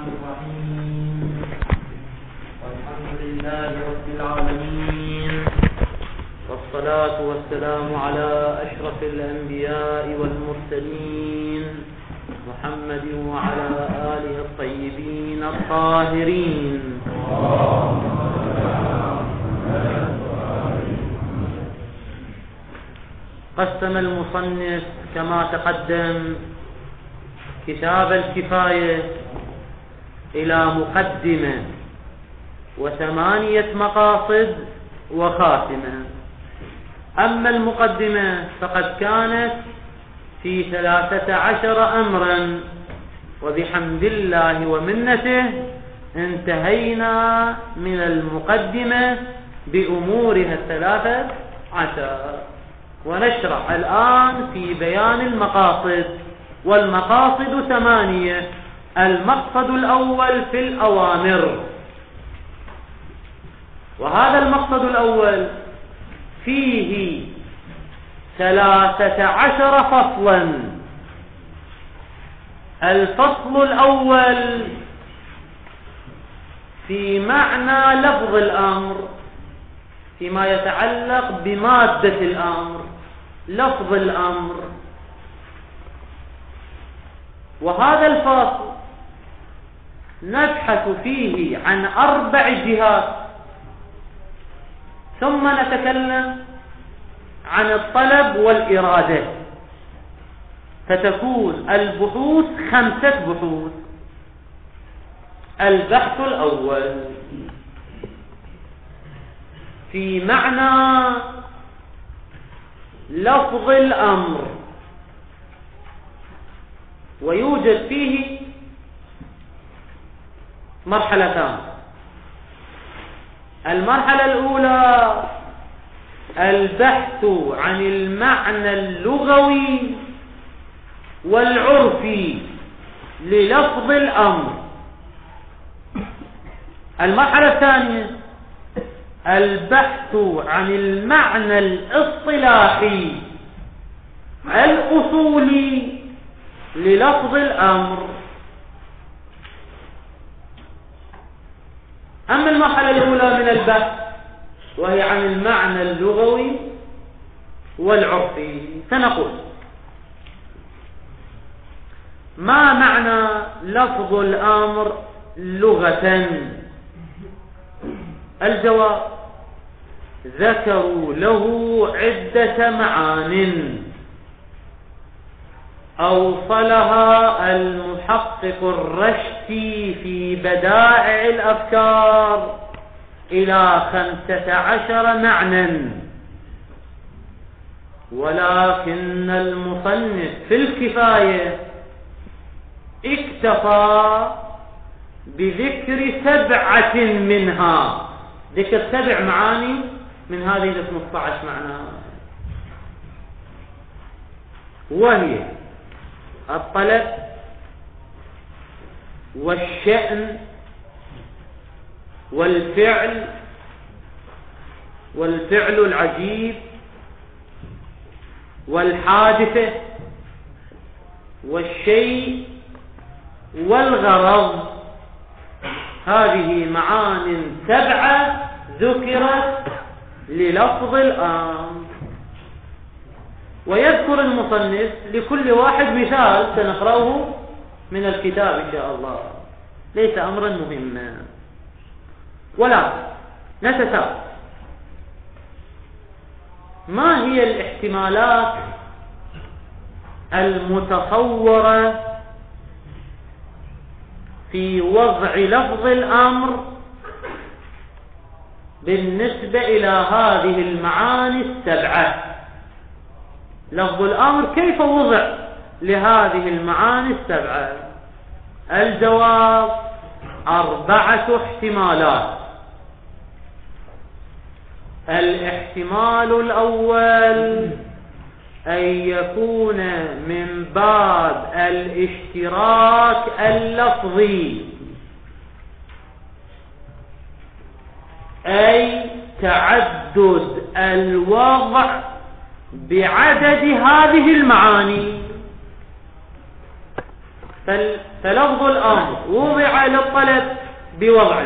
الرحيم. والحمد لله رب العالمين، والصلاة والسلام على أشرف الأنبياء والمرسلين محمد وعلى آله الطيبين الطاهرين. قسم المصنف كما تقدم كتاب الكفاية إلى مقدمة و8 مقاصد وخاتمة. أما المقدمة فقد كانت في 13 أمرا، وبحمد الله ومنته انتهينا من المقدمة بأمورها 13، ونشرع الآن في بيان المقاصد. والمقاصد 8. المقصد الأول في الأوامر، وهذا المقصد الأول فيه 13 فصلا. الفصل الأول في معنى لفظ الأمر، فيما يتعلق بمادة الأمر، لفظ الأمر. وهذا الفصل نبحث فيه عن 4 جهات، ثم نتكلم عن الطلب والإرادة، فتكون البحوث 5 بحوث. البحث الأول في معنى لفظ الأمر، ويوجد فيه مرحلتان. المرحلة الأولى البحث عن المعنى اللغوي والعرفي للفظ الأمر. المرحلة الثانية البحث عن المعنى الاصطلاحي الأصولي للفظ الأمر. أما المرحلة الأولى من البحث وهي عن المعنى اللغوي والعرفي، فنقول: ما معنى لفظ الأمر لغة؟ الجواب: ذكروا له عدة معان أوصلها المحقق الرشتي في بدائع الأفكار إلى 15 معنى، ولكن المصنف في الكفاية اكتفى بذكر 7 منها، ذكر 7 معاني من هذه 15 معنى، وهي الطلب والشأن والفعل العجيب والحادثة والشيء والغرض. هذه معان 7 ذكرت للفظ الأمر. ويذكر المصنف لكل واحد مثال سنقرأه من الكتاب إن شاء الله، ليس أمرا مهما. ولا نتساءل: ما هي الاحتمالات المتصورة في وضع لفظ الأمر بالنسبة إلى هذه المعاني 7؟ لفظ الأمر كيف وضع لهذه المعاني 7؟ الجواب: 4 احتمالات. الاحتمال الأول أن يكون من باب الاشتراك اللفظي، أي تعدد الوضع بعدد هذه المعاني. فلفظ الأمر وضع للطلب بوضع،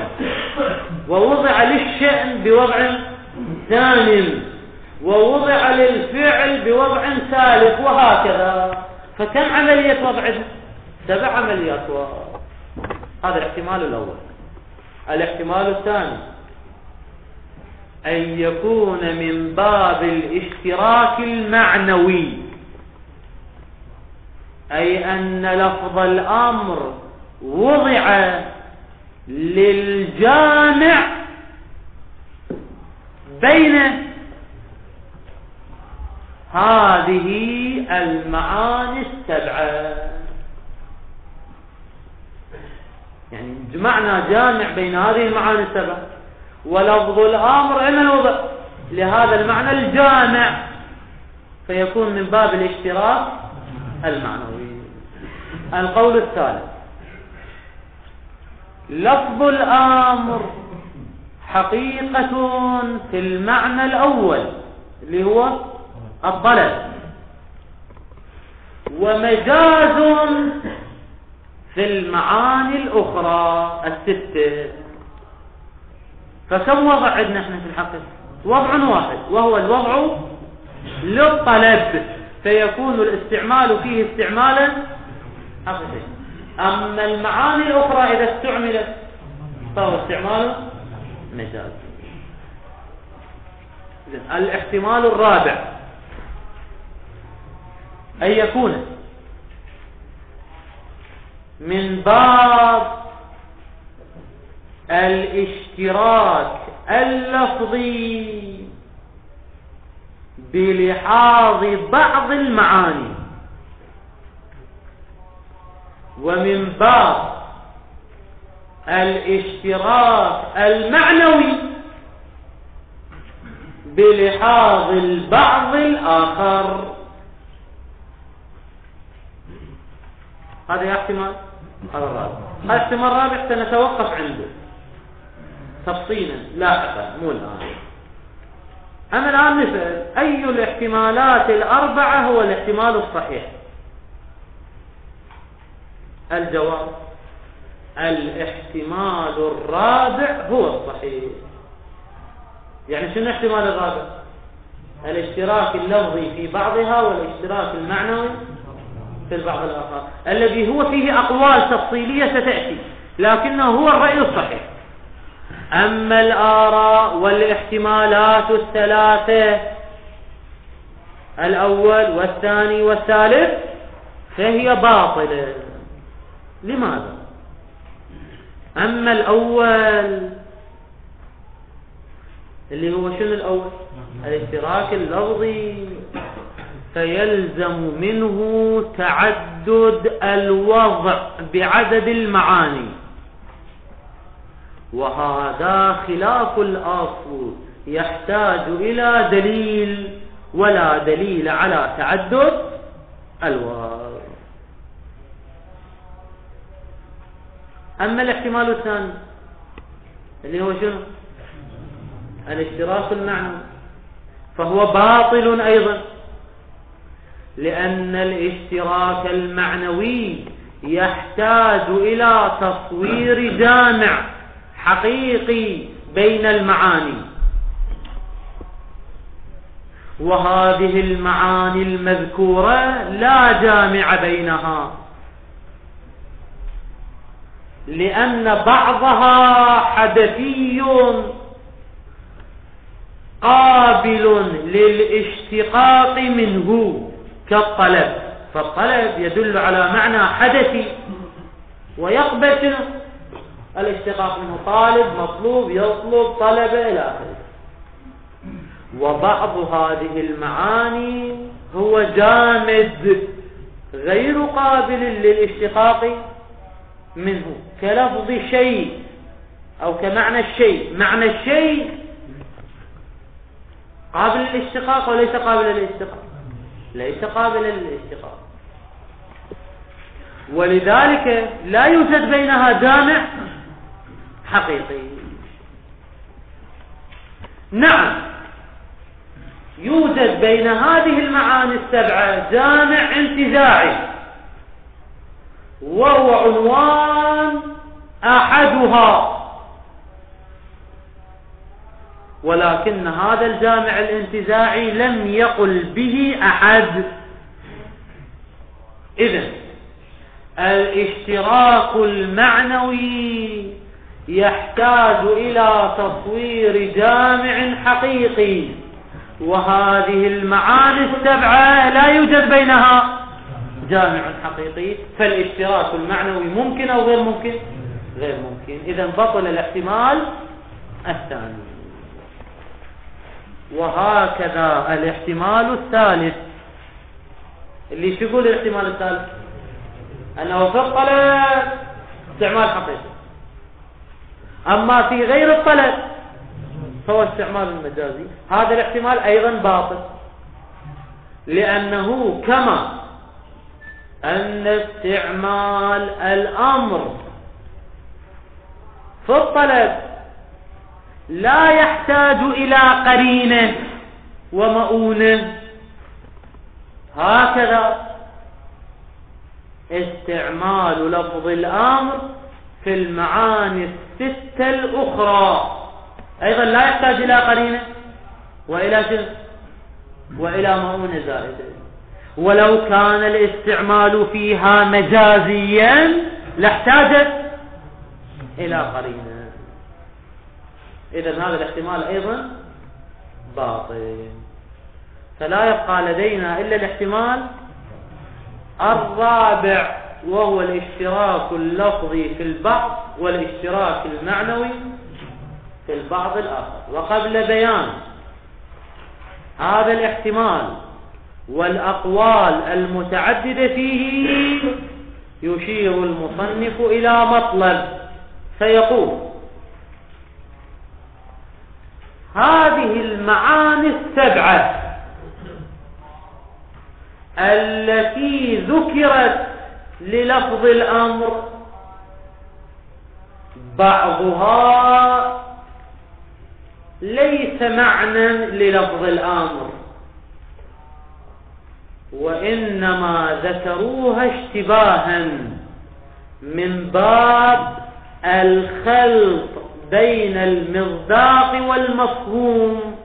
ووضع للشأن بوضع ثانٍ، ووضع للفعل بوضع ثالث، وهكذا. فكم عملية وضع؟ 7 عمليات وضع. هذا الاحتمال الأول. الاحتمال الثاني أن يكون من باب الاشتراك المعنوي، أي أن لفظ الأمر وضع للجامع بين هذه المعاني 7. يعني جمعنا جامع بين هذه المعاني 7، ولفظ الأمر لمن وضع؟ لهذا المعنى الجامع، فيكون من باب الاشتراك المعنوي. القول الثالث: لفظ الأمر حقيقة في المعنى الأول اللي هو الطلب، ومجاز في المعاني الأخرى 6. فكم وضع عندنا احنا في الحقيقة؟ وضع واحد، وهو الوضع للطلب، فيكون الاستعمال فيه استعمالا حقيقيا. أما المعاني الأخرى إذا استعملت فهو استعمال مجازي. الاحتمال الرابع أن يكون من باب الاشتراك اللفظي بلحاظ بعض المعاني، ومن باب الاشتراك المعنوي بلحاظ البعض الآخر. هذا احتمال. هذا الرابع. هذا احتمال الرابع سنتوقف عنده تفصيلا لاحقا، مو الآن. أما الآن نسأل: أي الاحتمالات الأربعة هو الاحتمال الصحيح؟ الجواب: الاحتمال الرابع هو الصحيح. يعني شنو الاحتمال الرابع؟ الاشتراك اللفظي في بعضها والاشتراك المعنوي في البعض الآخر، الذي هو فيه أقوال تفصيلية ستأتي، لكنه هو الرأي الصحيح. أما الآراء والاحتمالات الثلاثة الأول والثاني والثالث فهي باطلة. لماذا؟ أما الأول اللي هو شنو الأول؟ الاشتراك اللفظي، فيلزم منه تعدد الوضع بعدد المعاني، وهذا خلاف الأصل، يحتاج إلى دليل، ولا دليل على تعدد الوضع. أما الاحتمال الثاني اللي هو شنو؟ الاشتراك المعنوي، فهو باطل أيضا، لأن الاشتراك المعنوي يحتاج إلى تصوير جامع حقيقي بين المعاني، وهذه المعاني المذكورة لا جامع بينها، لأن بعضها حدثي قابل للاشتقاق منه كالطلب، فالطلب يدل على معنى حدثي ويقبل الاشتقاق منه، طالب، مطلوب، يطلب، طلب إلى آخره. وبعض هذه المعاني هو جامد غير قابل للاشتقاق منه، كلفظ شيء أو كمعنى الشيء. معنى الشيء قابل للاشتقاق وليس قابل للاشتقاق، ليس قابل للاشتقاق، ولذلك لا يوجد بينها جامع حقيقي. نعم، يوجد بين هذه المعاني السبعة جامع انتزاعي، وهو عنوان أحدها، ولكن هذا الجامع الانتزاعي لم يقل به أحد. إذن الاشتراك المعنوي يحتاج إلى تصوير جامع حقيقي، وهذه المعاني السبعة لا يوجد بينها جامع حقيقي، فالاشتراك المعنوي ممكن أو غير ممكن؟ غير ممكن. إذن بطل الاحتمال الثاني. وهكذا الاحتمال الثالث، اللي شو يقول الاحتمال الثالث؟ أنه في الطلب استعمال حقيقي، أما في غير الطلب فهو استعمال المجازي. هذا الاحتمال أيضا باطل، لأنه كما أن استعمال الأمر في الطلب لا يحتاج إلى قرينة ومؤونة، هكذا استعمال لفظ الأمر في المعاني الستة الأخرى أيضا لا يحتاج إلى قرينة وإلى جنس وإلى مؤونة زائدة. ولو كان الاستعمال فيها مجازيا لاحتاجت إلى قرينة. إذن هذا الاحتمال أيضا باطل. فلا يبقى لدينا إلا الاحتمال الرابع، وهو الاشتراك اللفظي في البعض والاشتراك المعنوي في البعض الآخر. وقبل بيان هذا الاحتمال والأقوال المتعددة فيه يشير المصنف إلى مطلب، فيقول: هذه المعاني السبعة التي ذكرت للفظ الأمر بعضها ليس معنى للفظ الأمر، وإنما ذكروها اشتباها من باب الخلط بين المصداق والمفهوم.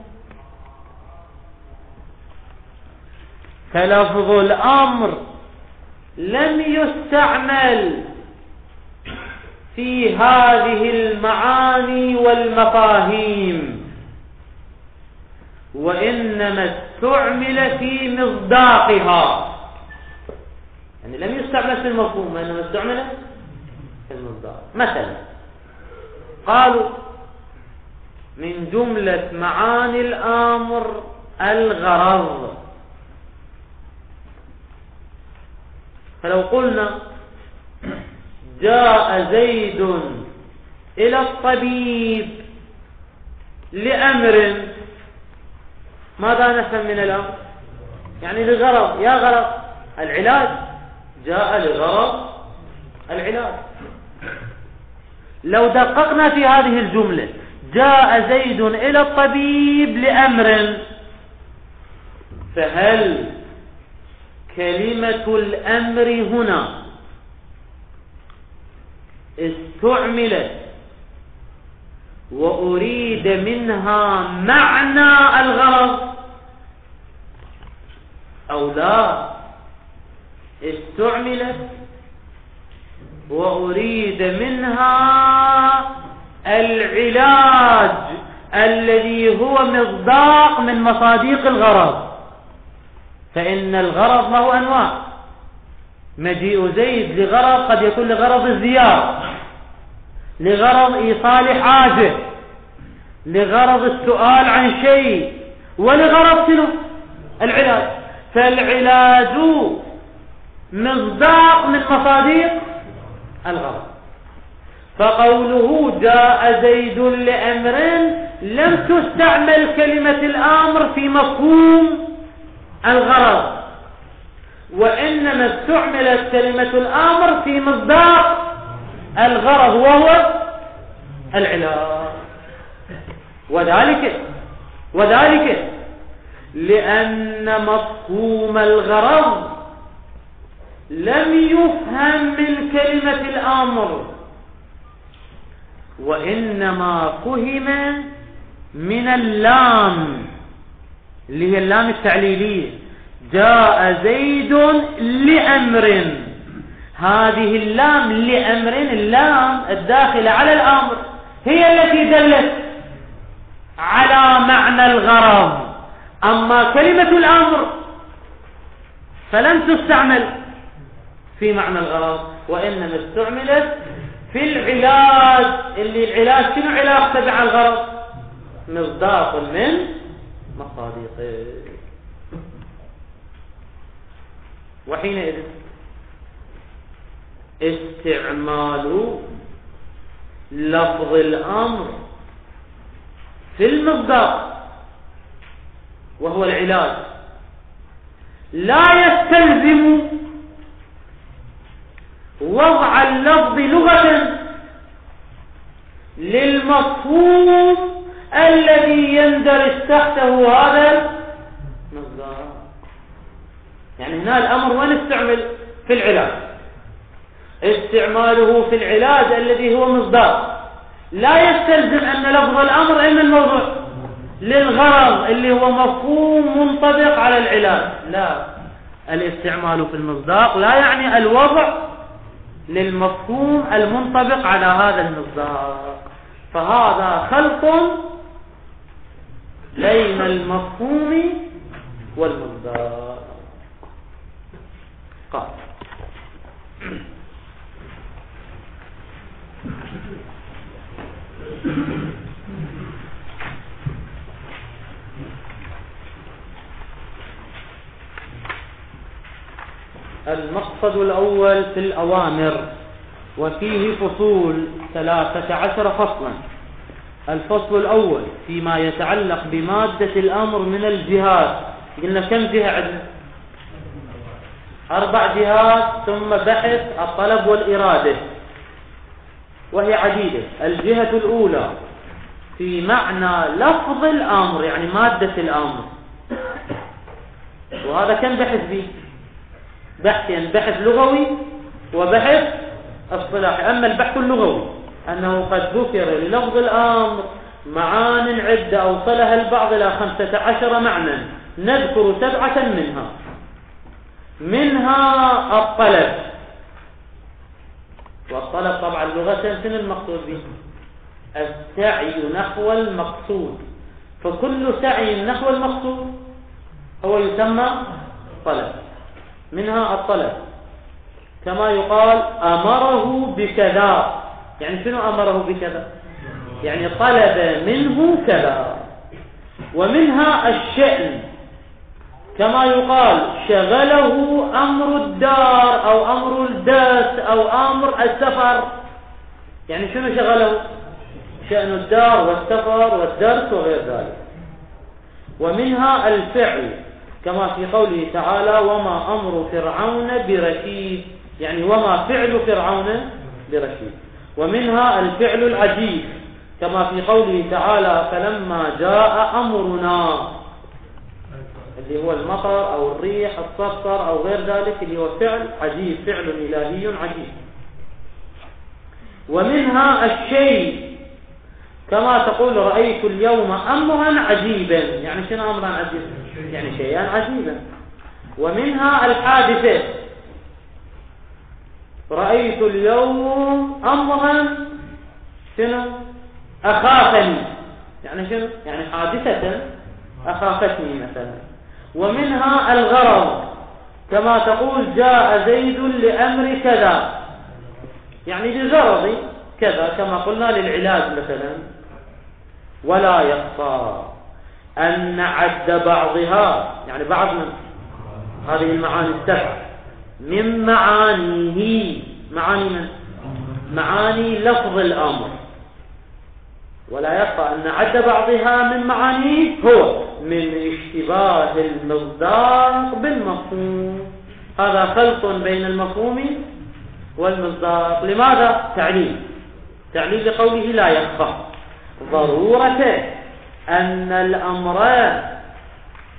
فلفظ الأمر لم يستعمل في هذه المعاني والمفاهيم، وإنما استعمل في مصداقها، يعني لم يستعمل في المفهوم وإنما استعمل في المصداق. مثلا قالوا من جملة معاني الأمر الغرض، فلو قلنا جاء زيد إلى الطبيب لأمر، ماذا نفهم من الأمر؟ يعني لغرض، يا غرض العلاج، جاء لغرض العلاج. لو دققنا في هذه الجملة جاء زيد إلى الطبيب لأمر، فهل كلمة الأمر هنا استعملت وأريد منها معنى الغرض أو لا؟ استعملت وأريد منها العلاج الذي هو مصداق من مصاديق الغرض. فإن الغرض له أنواع، مجيء زيد لغرض قد يكون لغرض الزيارة، لغرض إيصال حاجة، لغرض السؤال عن شيء، ولغرض شنو؟ العلاج. فالعلاج مصداق من مصاديق الغرض. فقوله جاء زيد لأمر لم تستعمل كلمة الأمر في مفهوم الغرض، وإنما استعملت كلمة الأمر في مصداق الغرض وهو العلاج. وذلك لأن مفهوم الغرض لم يفهم من كلمة الأمر، وإنما فهم من اللام اللي هي اللام التعليلية. جاء زيد لأمر، هذه اللام لأمر، اللام الداخلة على الأمر هي التي دلت على معنى الغرض. أما كلمة الأمر فلم تستعمل في معنى الغرض، وإنما استعملت في العلاج، اللي العلاج شنو علاج تبع الغرض؟ مصداق من مصادقه. وحينئذ استعمال لفظ الأمر في المصداق وهو العلاج لا يستلزم وضع اللفظ لغة للمفهوم الذي يندرج تحته هذا المصداق. يعني هنا الأمر وين استعمل؟ في العلاج. استعماله في العلاج الذي هو مصداق لا يستلزم أن لفظ الأمر إما الموضوع للغرض اللي هو مفهوم منطبق على العلاج. لا، الاستعمال في المصداق لا يعني الوضع للمفهوم المنطبق على هذا المصداق. فهذا خلط بين المفهوم والمصداق. قال المقصد الأول في الأوامر، وفيه فصول 13 فصلا. الفصل الأول فيما يتعلق بمادة الأمر من الجهات. قلنا كم جهة عندنا؟ 4 جهات، ثم بحث الطلب والإرادة، وهي عديدة. الجهة الأولى في معنى لفظ الأمر، يعني مادة الأمر، وهذا كم بحث به؟ بحثين، بحث لغوي وبحث اصطلاحي. أما البحث اللغوي أنه قد ذكر للفظ الأمر معان عدة أوصلها البعض إلى 15 معنى، نذكر 7 منها الطلب. والطلب طبعا لغة شنو المقصود به؟ السعي نحو المقصود، فكل سعي نحو المقصود هو يسمى طلب. منها الطلب كما يقال أمره بكذا، يعني شنو أمره بكذا؟ يعني طلب منه كذا. ومنها الشأن كما يقال شغله أمر الدار أو أمر الدرس أو أمر السفر. يعني شنو شغله؟ شأن الدار والسفر والدرس وغير ذلك. ومنها الفعل كما في قوله تعالى وما أمر فرعون برشيد، يعني وما فعل فرعون برشيد. ومنها الفعل العجيب كما في قوله تعالى فلما جاء أمرنا، اللي هو المطر أو الريح الصفر أو غير ذلك، اللي هو فعل عجيب، فعل إلهي عجيب. ومنها الشيء كما تقول رأيت اليوم أمرا عجيبا، يعني شنو أمرا عجيبا؟ يعني شيئا عجيبا. ومنها الحادثة رأيت اليوم أمرا شنو؟ أخافني، يعني شنو؟ يعني حادثة أخافتني مثلا. ومنها الغرض كما تقول جاء زيد لأمر كذا، يعني لغرض كذا كما قلنا للعلاج مثلا. ولا يخفى أن عد بعضها، يعني بعض من هذه المعاني السبع من معانيه، معاني من معاني لفظ الأمر، ولا يخفى أن عد بعضها من معانيه هو من اشتباه المصداق بالمفهوم. هذا خلط بين المفهوم والمصداق. لماذا؟ تعليل لقوله لا يخفى ضرورة أن الأمر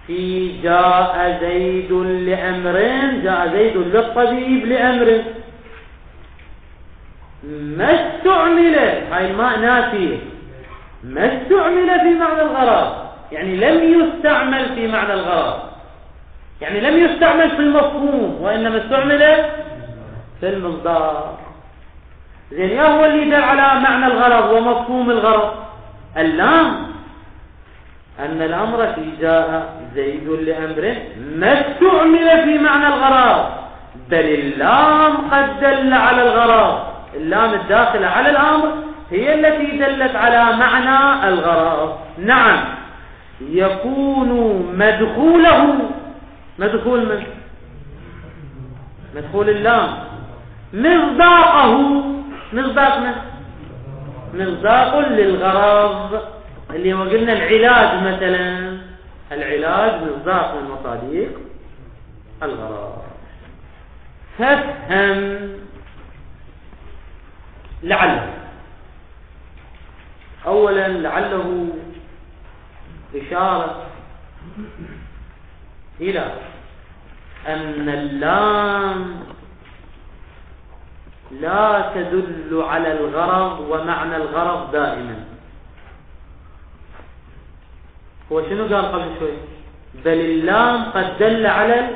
في جاء زيد لأمر، جاء زيد للطبيب لأمر، ما استعمل، هاي الماء ناسية، ما استعمل في معنى الغرض، يعني لم يستعمل في معنى الغرض، يعني لم يستعمل في المفهوم، وإنما استعمل في المصداق. زين، يا هو اللي دل على معنى الغرض ومفهوم الغرض؟ اللام، أن الأمر في جاء زيد لأمر ما استعمل في معنى الغرض، بل اللام قد دل على الغرض، اللام الداخلة على الأمر هي التي دلت على معنى الغرض. نعم، يكون مدخوله، مدخول من؟ مدخول اللام، مصداقه، مصداق من؟ مصداق للغرض، اللي هو قلنا العلاج مثلا، العلاج مصداق من مصادق الغرض. فافهم لعله، أولا لعله إشارة إلى أن اللام لا تدل على الغرض ومعنى الغرض دائما. هو شنو قال قبل شوي؟ بل اللام قد دل على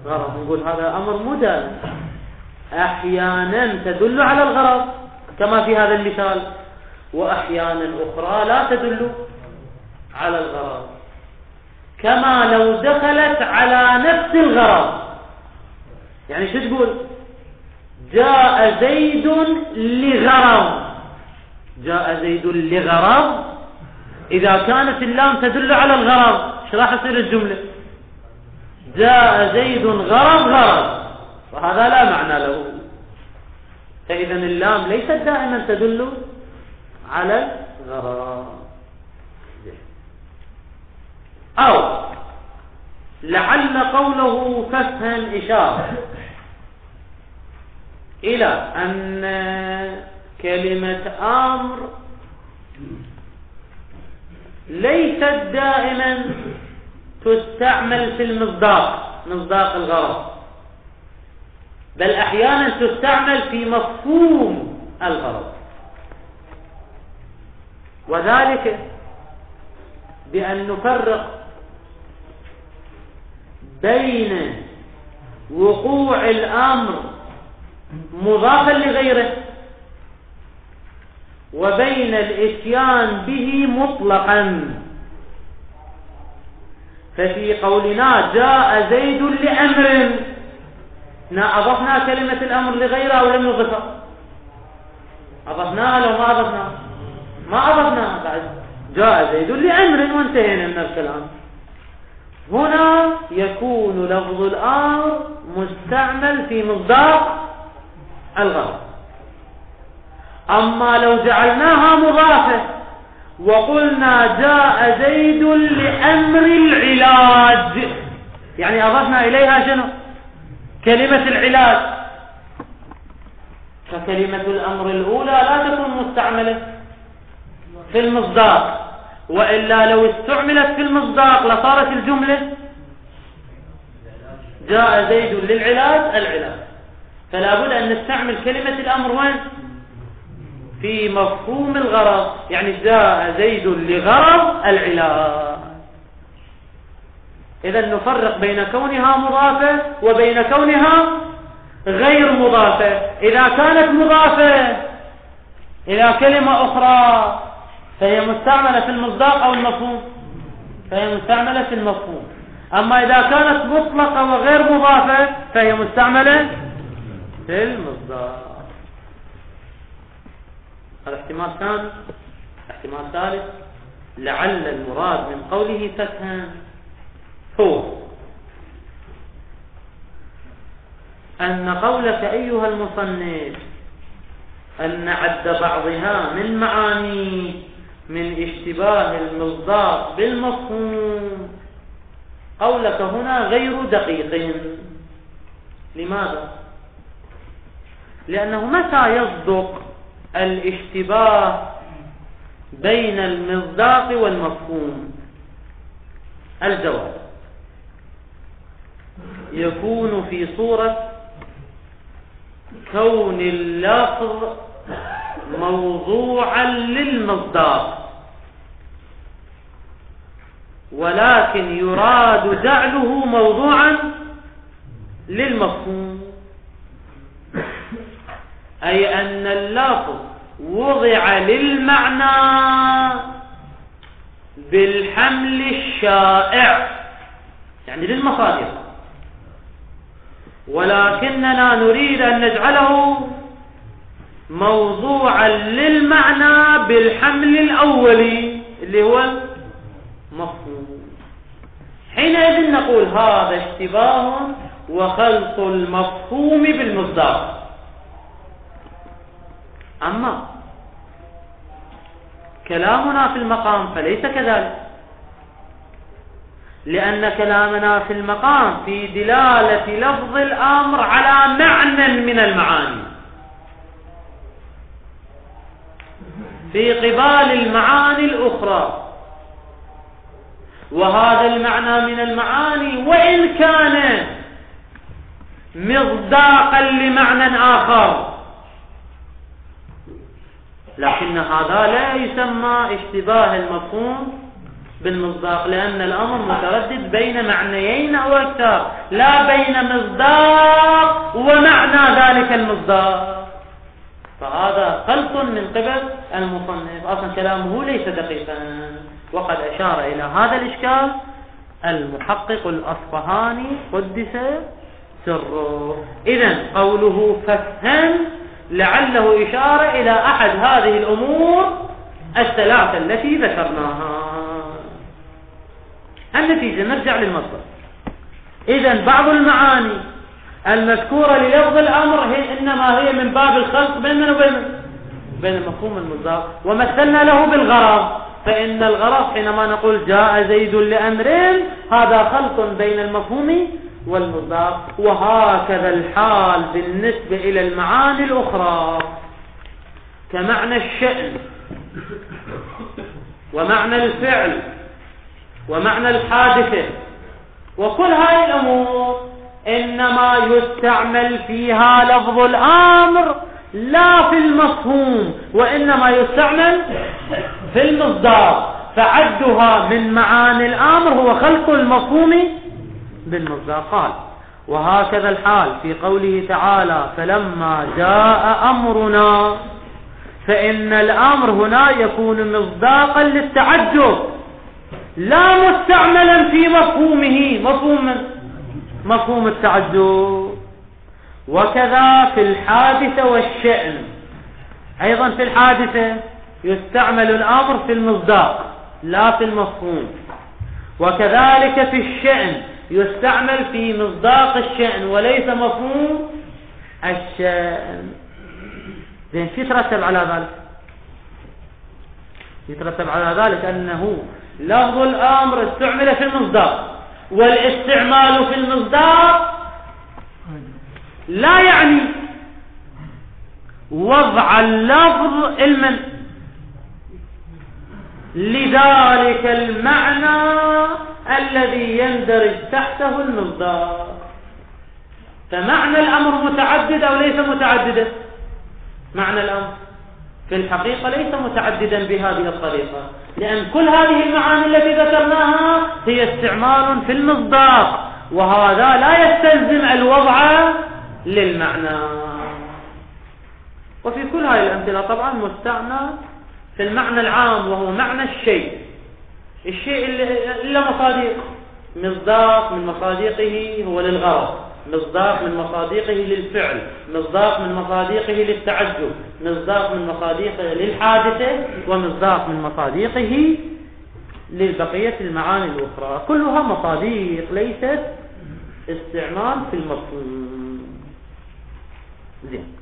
الغرض. نقول هذا أمر مو دائم، أحيانا تدل على الغرض كما في هذا المثال، وأحيانا أخرى لا تدل على الغرض، كما لو دخلت على نفس الغرض. يعني شو تقول؟ جاء زيد لغرض، جاء زيد لغرض، إذا كانت اللام تدل على الغرض ايش راح يصير الجملة؟ جاء زيد غرض غرض، وهذا لا معنى له. فإذا اللام ليست دائما تدل على الغرض. أو لعل قوله فافهم إشارة إلى أن كلمة أمر ليست دائما تستعمل في المصداق، مصداق الغرض، بل أحيانا تستعمل في مفهوم الغرض، وذلك بأن نفرق بين وقوع الأمر مضافا لغيره وبين الاتيان به مطلقا. ففي قولنا جاء زيد لأمر أضفنا كلمة الأمر لغيره أو لم نضفها؟ أضفناها لو ما أضفناها؟ ما أضفناها بعد. جاء زيد لأمر وانتهينا من الكلام. هنا يكون لفظ الأمر مستعمل في مصداق الغرض. أما لو جعلناها مضافة وقلنا جاء زيد لأمر العلاج، يعني أضفنا إليها شنو؟ كلمة العلاج. فكلمة الأمر الأولى لا تكون مستعملة في المصداق، وإلا لو استعملت في المصداق لصارت الجملة جاء زيد للعلاج العلاج. فلا بد أن نستعمل كلمة الأمر وين؟ في مفهوم الغرض، يعني جاء زيد لغرض العلاج. إذا نفرق بين كونها مضافة وبين كونها غير مضافة. إذا كانت مضافة إلى كلمة أخرى فهي مستعملة في المصداق أو المفهوم، فهي مستعملة في المفهوم. أما إذا كانت مطلقة وغير مضافة فهي مستعملة في المصداق. هذا احتمال ثاني. احتمال ثالث، لعل المراد من قوله فتحا هو أن قولك أيها المصنف أن عد بعضها من معاني من اشتباه المصداق بالمفهوم، قولك هنا غير دقيق. لماذا؟ لأنه متى يصدق الاشتباه بين المصداق والمفهوم؟ الجواب يكون في صورة كون اللفظ موضوعا للمصداق، ولكن يراد جعله موضوعا للمفهوم، أي أن اللفظ وضع للمعنى بالحمل الشائع، يعني للمصادر، ولكننا نريد أن نجعله موضوعا للمعنى بالحمل الأولي اللي هو مفهوم. حينئذ نقول هذا اشتباه وخلط المفهوم بالمصداق. أما كلامنا في المقام فليس كذلك، لأن كلامنا في المقام في دلالة لفظ الأمر على معنى من المعاني في قبال المعاني الأخرى، وهذا المعنى من المعاني وإن كان مصداقا لمعنى آخر، لكن هذا لا يسمى اشتباه المفهوم بالمصداق، لأن الأمر متردد بين معنيين أو أكثر، لا بين مصداق ومعنى ذلك المصداق. فهذا خلط من قبل المصنف، أصلا كلامه ليس دقيقا، وقد أشار إلى هذا الإشكال المحقق الأصفهاني قدس سره. إذن قوله فهم لعله إشارة إلى أحد هذه الأمور الثلاثة التي ذكرناها. النتيجة نرجع للمصدر. إذن بعض المعاني المذكورة للفظ الأمر إنما هي من باب الخلط بين المفهوم والمصداق، ومثلنا له بالغرض، فإن الغرض حينما نقول جاء زيد لأمر هذا خلط بين المفهوم والمصداق. وهكذا الحال بالنسبة إلى المعاني الأخرى كمعنى الشأن ومعنى الفعل ومعنى الحادثة، وكل هذه الأمور إنما يستعمل فيها لفظ الأمر لا في المفهوم، وإنما يستعمل في المصداق، فعدها من معاني الأمر هو خلق المفهوم بالمصداق. قال وهكذا الحال في قوله تعالى فلما جاء أمرنا، فإن الأمر هنا يكون مصداقا للتعجب لا مستعملا في مفهومه، مفهوم التعجب. وكذا في الحادثة والشأن، أيضا في الحادثة يستعمل الأمر في المصداق لا في المفهوم، وكذلك في الشأن يستعمل في مصداق الشأن وليس مفهوم الشأن. زين شو يترتب على ذلك؟ يترتب على ذلك أنه لفظ الأمر استعمل في المصداق، والاستعمال في المصداق لا يعني وضع اللفظ علما لذلك المعنى الذي يندرج تحته المصداق. فمعنى الأمر متعدد أو ليس متعددا؟ معنى الأمر في الحقيقة ليس متعددا بهذه الطريقة، لأن كل هذه المعاني التي ذكرناها هي استعمال في المصداق، وهذا لا يستلزم الوضع للمعنى. وفي كل هذه الأمثلة طبعا مستعمل في المعنى العام، وهو معنى الشيء إلا مصادق. مصداق من مصادقه هو للغرض، مصداق من مصادقه للفعل، مصداق من مصادقه للتعجب، مصداق من مصادقه للحادثة، ومصداق من مصادقه للبقية المعاني الأخرى. كلها مصادق ليست استعمال في المفهوم. زين.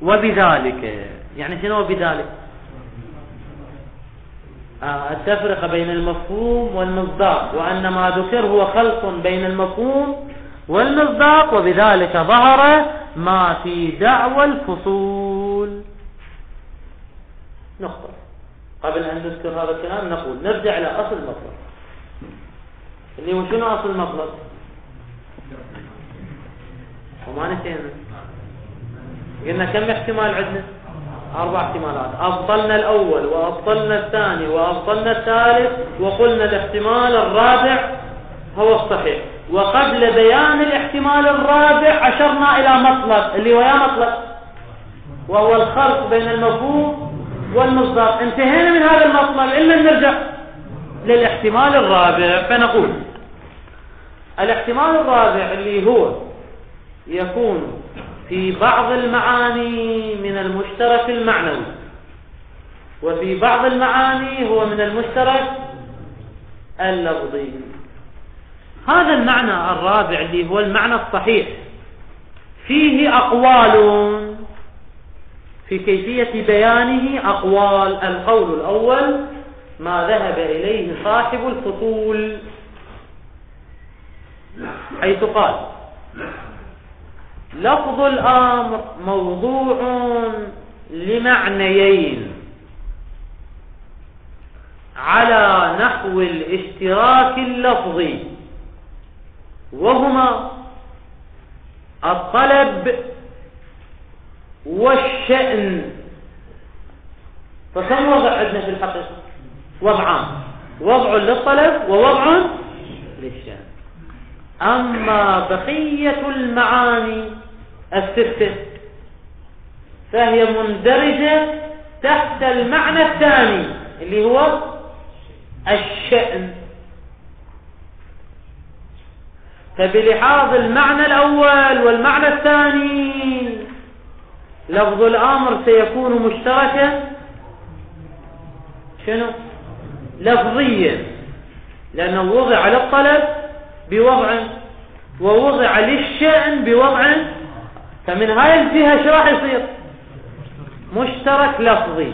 وبذلك يعني شنو بذلك؟ التفرقة بين المفهوم والمصداق، وأن ما ذكر هو خلط بين المفهوم والمصداق، وبذلك ظهر ما في دعوى الفصول. نقطة قبل أن نذكر هذا الكلام نقول نرجع إلى أصل المطلب اللي هو شنو أصل المطلب؟ وما نسينا قلنا كم احتمال عندنا؟ 4 احتمالات. أبطلنا الأول وأبطلنا الثاني وأبطلنا الثالث، وقلنا الاحتمال الرابع هو الصحيح. وقبل بيان الاحتمال الرابع أشرنا إلى مطلب اللي هو مطلب، وهو الخلط بين المفهوم والمصداق. انتهينا من هذا المطلب إلا نرجع للاحتمال الرابع، فنقول الاحتمال الرابع اللي هو يكون في بعض المعاني من المشترك المعنوي، وفي بعض المعاني هو من المشترك اللفظي. هذا المعنى الرابع اللي هو المعنى الصحيح فيه أقوال في كيفية بيانه. أقوال: القول الأول ما ذهب إليه صاحب الفصول، حيث قال: لفظ الأمر موضوع لمعنيين على نحو الاشتراك اللفظي، وهما الطلب والشأن. فكم وضع عندنا في الحقيقة؟ وضعان: وضع للطلب ووضع للشأن. أما بقية المعاني الستة فهي مندرجة تحت المعنى الثاني اللي هو الشأن. فبلحاظ المعنى الأول والمعنى الثاني لفظ الأمر سيكون مشتركا شنو؟ لفظيا، لأنه وضع للطلب بوضع ووضع للشأن بوضع، فمن هاي الجهة شو راح يصير؟ مشترك لفظي.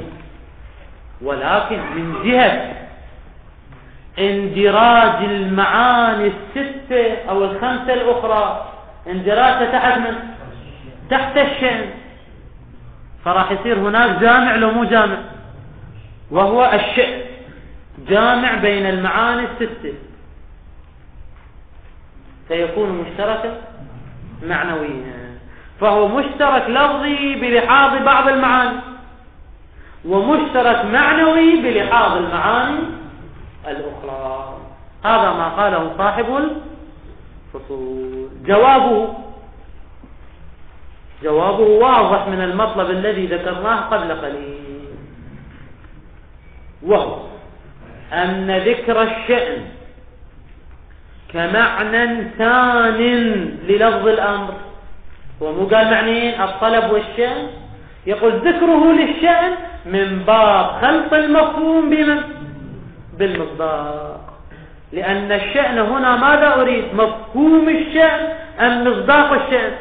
ولكن من جهة اندراج المعاني الستة أو الخمسة الأخرى اندراجها تحت من؟ تحت الشأن. فراح يصير هناك جامع لو مو جامع، وهو الشأن، جامع بين المعاني الستة، فيكون مشتركا معنويا. فهو مشترك لفظي بلحاظ بعض المعاني، ومشترك معنوي بلحاظ المعاني الأخرى. هذا ما قاله صاحب الفصول. جوابه واضح من المطلب الذي ذكرناه قبل قليل، وهو أن ذكر الشأن كمعنى ثان للفظ الأمر. ومو قال معنيين الطلب والشأن، يقول ذكره للشأن من باب خلط المفهوم بالمصداق. لأن الشأن هنا ماذا أريد؟ مفهوم الشأن أم مصداق الشأن؟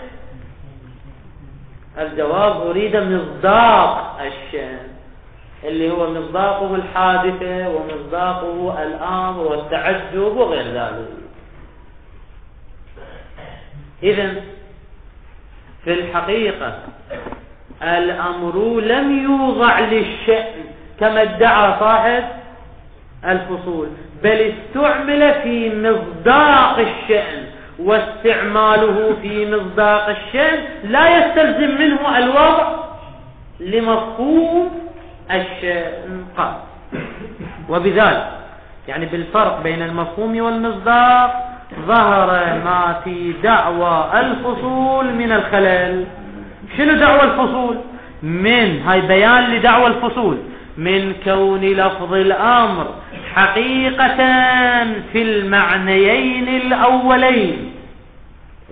الجواب أريد مصداق الشأن، اللي هو مصداقه الحادثة ومصداقه الأمر والتعجب وغير ذلك. إذن في الحقيقة الأمر لم يوضع للشأن كما ادعى صاحب الفصول، بل استعمل في مصداق الشأن، واستعماله في مصداق الشأن لا يستلزم منه الوضع لمفهوم الشأن قال. وبذلك يعني بالفرق بين المفهوم والمصداق ظهر ما في دعوى الفصول من الخلل. شنو دعوى الفصول؟ من هاي بيان لدعوى الفصول من كون لفظ الأمر حقيقة في المعنيين الأولين،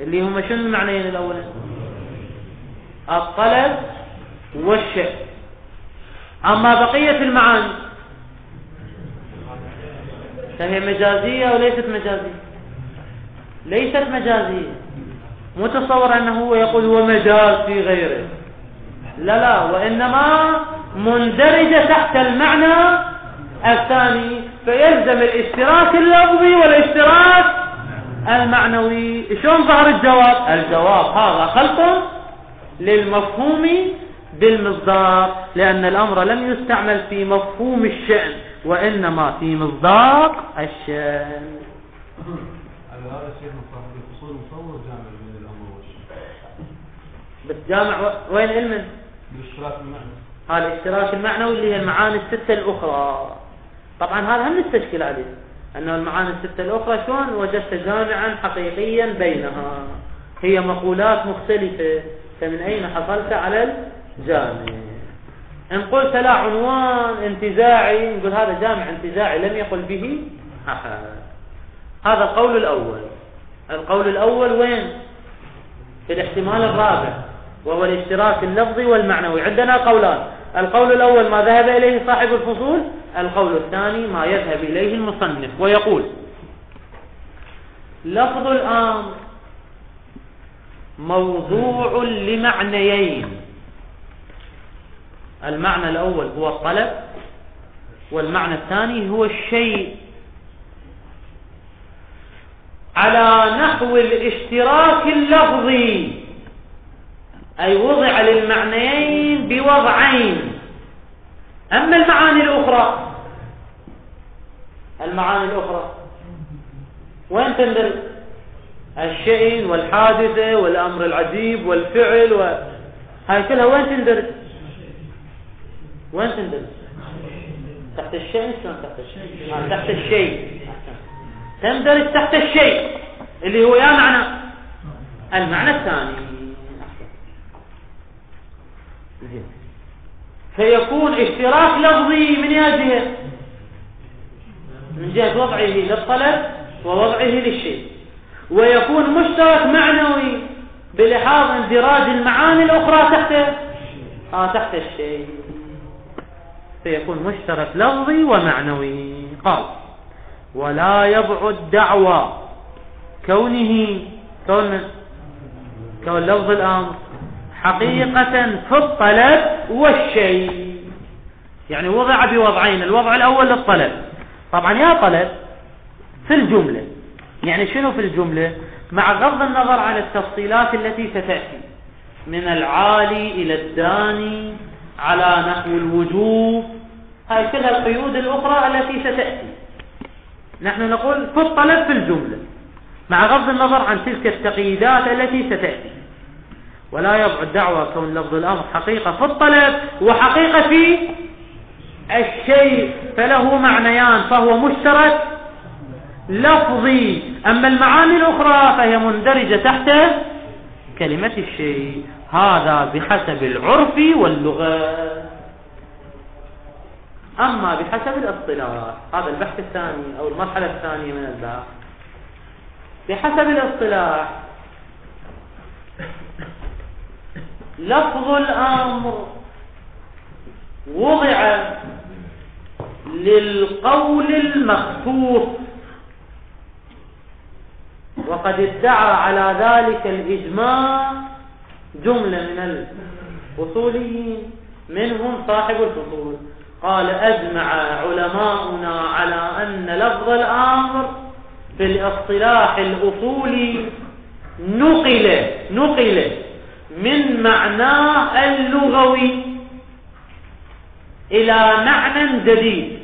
اللي هما شنو المعنيين الأولين؟ الطلب والشأن. أما بقية المعاني فهي مجازية أو ليست مجازية؟ ليست مجازية. متصور أنه هو يقول هو مجاز في غيره، لا، وإنما مندرجة تحت المعنى الثاني، فيلزم الاشتراك اللفظي والاشتراك المعنوي. شلون ظهر الجواب هذا خلط للمفهوم بالمصداق، لأن الأمر لم يستعمل في مفهوم الشأن وإنما في مصداق الشأن. هذا الشيخ صاحب الفصول مصور جامع بين الأمر والشأن. بس جامع وين علم الاشتراك المعنوي. هذا الاشتراك المعنوي اللي هي المعاني الستة الأخرى. طبعا هذا هم نستشكل عليه، أنه المعاني الستة الأخرى شلون وجدت جامعا حقيقيا بينها، هي مقولات مختلفة، فمن أين حصلت على الجامع؟ إن قلت لا عنوان انتزاعي نقول هذا جامع انتزاعي لم يقل به أحد. هذا القول الأول. القول الأول وين؟ في الاحتمال الرابع، وهو الاشتراك اللفظي والمعنوي. عندنا قولان، القول الأول ما ذهب إليه صاحب الفصول، القول الثاني ما يذهب إليه المصنف، ويقول لفظ الأمر موضوع لمعنيين. المعنى الأول هو الطلب، والمعنى الثاني هو الشيء، على نحو الاشتراك اللفظي، أي وضع للمعنيين بوضعين. أما المعاني الأخرى، المعاني الأخرى وين تندرج؟ الشيء والحادثة والأمر العجيب والفعل هاي كلها وين تندرج؟ وين تندرج؟ تحت الشيء. شلون تحت الشيء؟ تحت الشيء تندرج تحت الشيء اللي هو يا معنى المعنى الثاني. فيكون اشتراك لفظي من أي جهة؟ من جهة وضعه للطلب ووضعه للشيء، ويكون مشترك معنوي بلحاظ اندراج المعاني الأخرى تحت الشيء، فيكون مشترك لفظي ومعنوي. قال ولا يبعد دعوى كون لفظ الأمر حقيقة في الطلب والشيء، يعني وضع بوضعين. الوضع الأول للطلب، طبعا يا طلب في الجملة، يعني شنو في الجملة؟ مع غض النظر عن التفصيلات التي ستأتي من العالي إلى الداني على نحو الوجوب، هاي كلها القيود الأخرى التي ستأتي. نحن نقول في الطلب في الجملة مع غض النظر عن تلك التقييدات التي ستأتي. ولا يبعد دعوى كون لفظ الأمر حقيقة في الطلب وحقيقة في الشيء، فله معنيان، فهو مشترك لفظي. أما المعاني الأخرى فهي مندرجة تحت كلمة الشيء، هذا بحسب العرف واللغة. أما بحسب الاصطلاح، هذا البحث الثاني أو المرحلة الثانية من البحث. بحسب الاصطلاح لفظ الأمر وضع للقول المخصوص، وقد ادعى على ذلك الإجماع جملة من الأصوليين، منهم صاحب الفصول. قال أجمع علماؤنا على أن لفظ الأمر في الاصطلاح الأصولي نقل من معناه اللغوي إلى معنى جديد،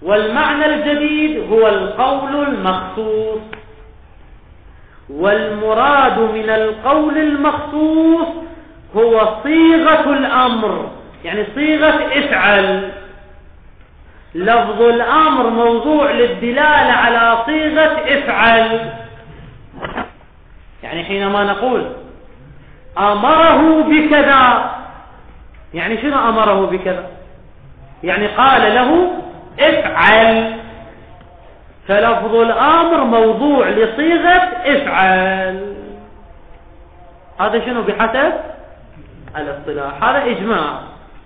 والمعنى الجديد هو القول المخصوص، والمراد من القول المخصوص هو صيغة الأمر، يعني صيغة افعل. لفظ الأمر موضوع للدلالة على صيغة افعل. يعني حينما نقول أمره بكذا، يعني شنو أمره بكذا؟ يعني قال له افعل، فلفظ الأمر موضوع لصيغة افعل. هذا شنو بحسب الاصطلاح؟ هذا إجماع،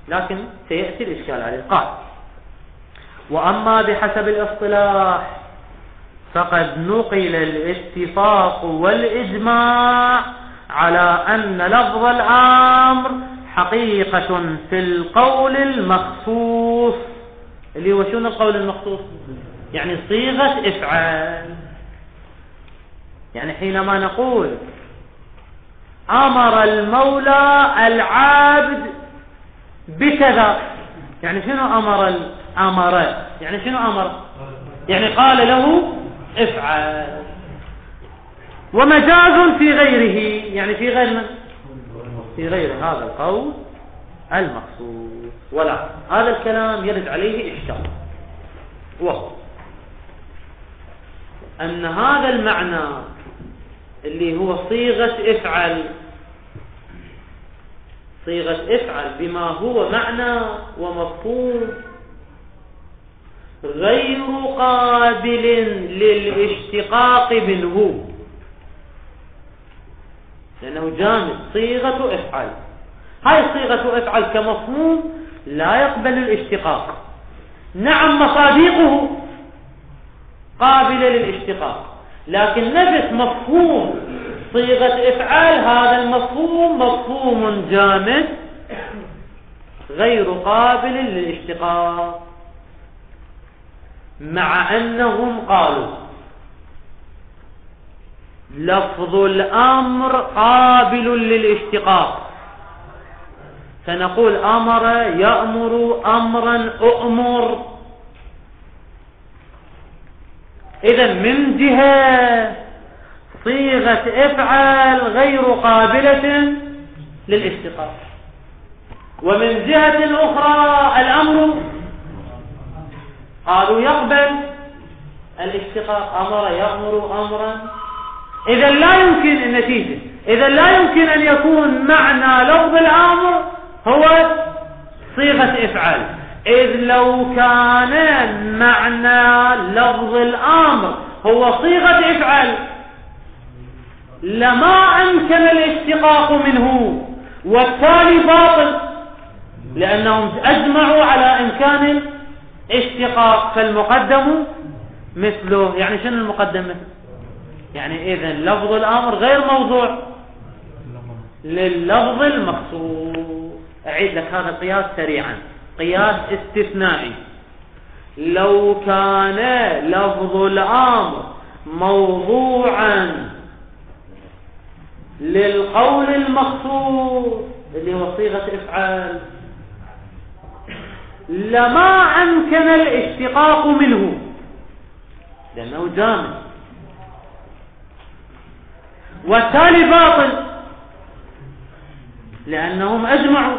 لكن سيأتي الإشكال عليه. قال وأما بحسب الاصطلاح فقد نقل الاتفاق والإجماع على أن لفظ الأمر حقيقة في القول المخصوص، اللي هو شنو القول المخصوص؟ يعني صيغة افعال. يعني حينما نقول أمر المولى العابد بكذا، يعني شنو أمر؟ يعني شنو أمر؟ يعني قال له افعل. ومجاز في غيره، يعني في غير من؟ في غير هذا القول المقصود. ولا هذا الكلام يرد عليه إشكال، وهو أن هذا المعنى اللي هو صيغة افعل، صيغة افعل بما هو معنى ومفهوم غير قابل للاشتقاق منه، لأنه جامد. صيغة افعل، هاي صيغة افعل كمفهوم لا يقبل الاشتقاق. نعم مصادقه قابلة للاشتقاق، لكن نفس مفهوم صيغة افعال هذا المفهوم مفهوم جامد غير قابل للاشتقاق، مع أنهم قالوا لفظ الأمر قابل للاشتقاق، فنقول أمر يأمر أمرا أؤمر. إذن من جهة صيغة افعال غير قابلة للاشتقاق، ومن جهة أخرى الأمر قالوا يقبل الاشتقاق، أمر يأمر أمرا. إذا لا يمكن النتيجة، إذا لا يمكن أن يكون معنى لفظ الأمر هو صيغة افعال، إذ لو كان معنى لفظ الأمر هو صيغة افعال لما أمكن الاشتقاق منه، والتالي باطل، لأنهم أجمعوا على إمكان الاشتقاق. فالمقدم مثله، يعني شنو المقدم مثله؟ يعني إذن لفظ الأمر غير موضوع لللفظ المقصود. أعيد لك هذا القياس سريعا، قياس استثنائي. لو كان لفظ الأمر موضوعا للقول المقصود اللي هو صيغة افعال لما أمكن الاشتقاق منه، لأنه جامد، والتالي باطل، لأنهم أجمعوا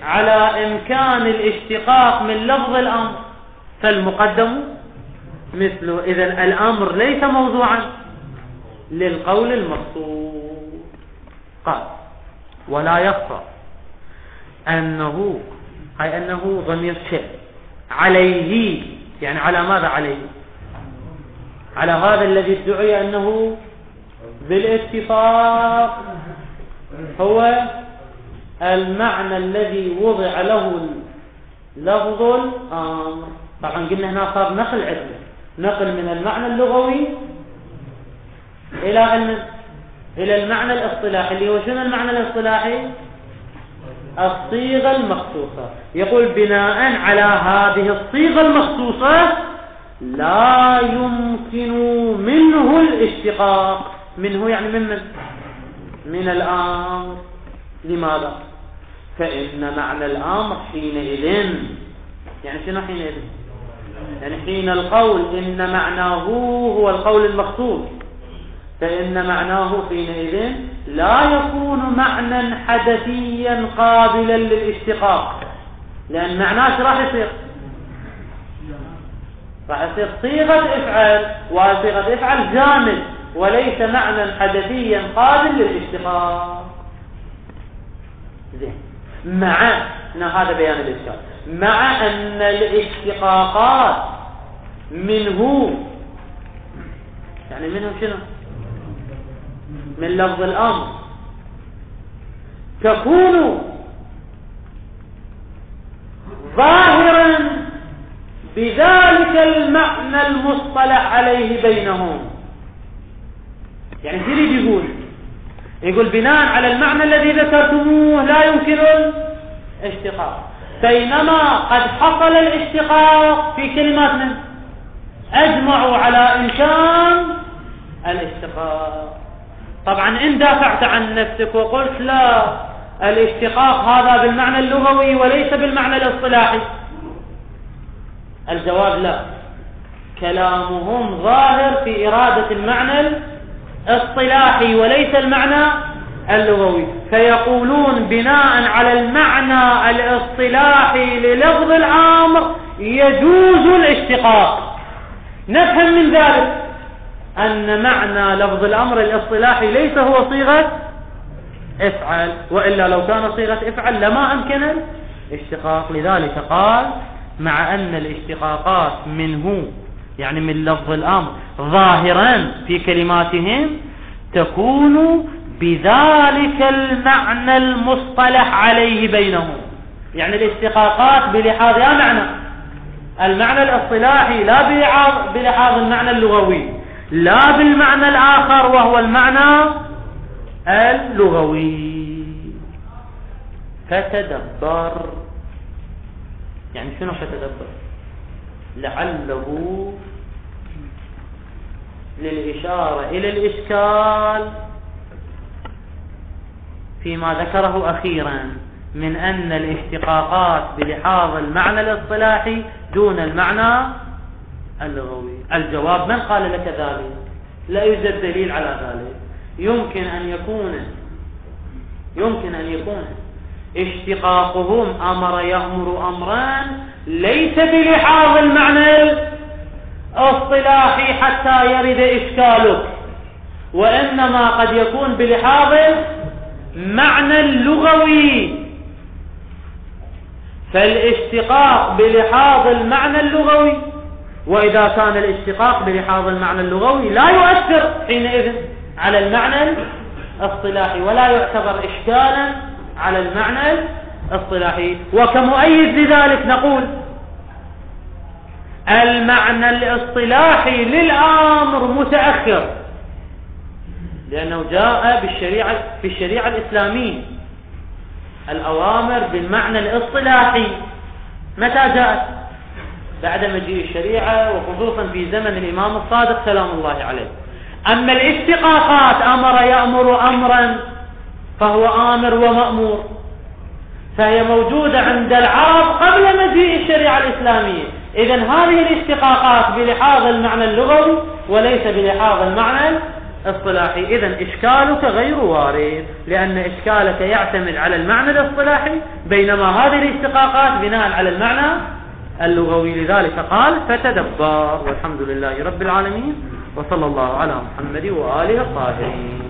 على إمكان الاشتقاق من لفظ الأمر. فالمقدم مثله. إذن الأمر ليس موضوعا للقول المقصود. قال ولا يخفى أنه، أي أنه ضمير شيء عليه، يعني على ماذا عليه؟ على هذا الذي ادعي أنه بالاتفاق هو المعنى الذي وضع له لفظ الأمر. طبعا قلنا هنا صار نقل عدة، نقل من المعنى اللغوي إلى المعنى الاصطلاحي، اللي هو شنو المعنى الاصطلاحي؟ الصيغة المخصوصة. يقول بناء على هذه الصيغة المخصوصة لا يمكن منه الاشتقاق. منه يعني من الأمر. لماذا؟ فإن معنى الأمر حينئذ، يعني شنو حينئذ؟ يعني حين القول إن معناه هو القول المقصود، فإن معناه حينئذ لا يكون معنى حدثيا قابلا للاشتقاق، لأن معناه راح يصير صيغة افعال، وصيغة افعال جامد وليس معنى حدثيا قابل للاشتقاق. زين. مع هذا بيان الإشكال، مع أن الاشتقاقات منه، يعني منه شنو؟ من لفظ الأمر تكون ظاهرا بذلك المعنى المصطلح عليه بينهم. يعني يريد يقول بناء على المعنى الذي ذكرتموه لا يمكن الاشتقاق، بينما قد حصل الاشتقاق في كلمات من أجمعوا على إمكان الاشتقاق. طبعا إن دافعت عن نفسك وقلت لا الاشتقاق هذا بالمعنى اللغوي وليس بالمعنى الاصطلاحي، الجواب لا، كلامهم ظاهر في إرادة المعنى اصطلاحي وليس المعنى اللغوي، فيقولون بناء على المعنى الاصطلاحي للفظ الأمر يجوز الاشتقاق. نفهم من ذلك أن معنى لفظ الأمر الاصطلاحي ليس هو صيغة افعل، وإلا لو كان صيغة افعل لما أمكن الاشتقاق. لذلك قال مع أن الاشتقاقات منه يعني من لفظ الأمر ظاهرا في كلماتهم تكون بذلك المعنى المصطلح عليه بينهم. يعني الاشتقاقات بلحاظ معنى المعنى الاصطلاحي لا بلحاظ المعنى اللغوي، لا بالمعنى الآخر وهو المعنى اللغوي. فتدبر يعني شنو فتدبر؟ لعله للإشارة إلى الإشكال فيما ذكره أخيرا من أن الاشتقاقات بلحاظ المعنى الاصطلاحي دون المعنى اللغوي. الجواب من قال لك ذلك؟ لا يوجد دليل على ذلك. يمكن أن يكون اشتقاقهم أمر يأمر أمران ليس بلحاظ المعنى الاصطلاحي حتى يرد إشكالك، وإنما قد يكون بلحاظ معنى اللغوي. فالاشتقاق بلحاظ المعنى اللغوي، وإذا كان الاشتقاق بلحاظ المعنى اللغوي لا يؤثر حينئذ على المعنى الاصطلاحي ولا يعتبر إشكالا على المعنى الاصطلاحي. وكمؤيد لذلك نقول المعنى الاصطلاحي للأمر متأخر، لأنه جاء في الشريعة الإسلامية الأوامر بالمعنى الاصطلاحي متى جاءت؟ بعد مجيء الشريعة، وخصوصا في زمن الإمام الصادق سلام الله عليه. أما الاشتقاقات أمر يأمر أمرا فهو آمر ومأمور، فهي موجودة عند العرب قبل مجيء الشريعة الإسلامية. إذن هذه الاشتقاقات بلحاظ المعنى اللغوي وليس بلحاظ المعنى الاصطلاحي. إذن إشكالك غير وارد، لأن إشكالك يعتمد على المعنى الاصطلاحي، بينما هذه الاشتقاقات بناء على المعنى اللغوي. لذلك قال فتدبر. والحمد لله رب العالمين، وصلى الله على محمد وآله الطاهرين.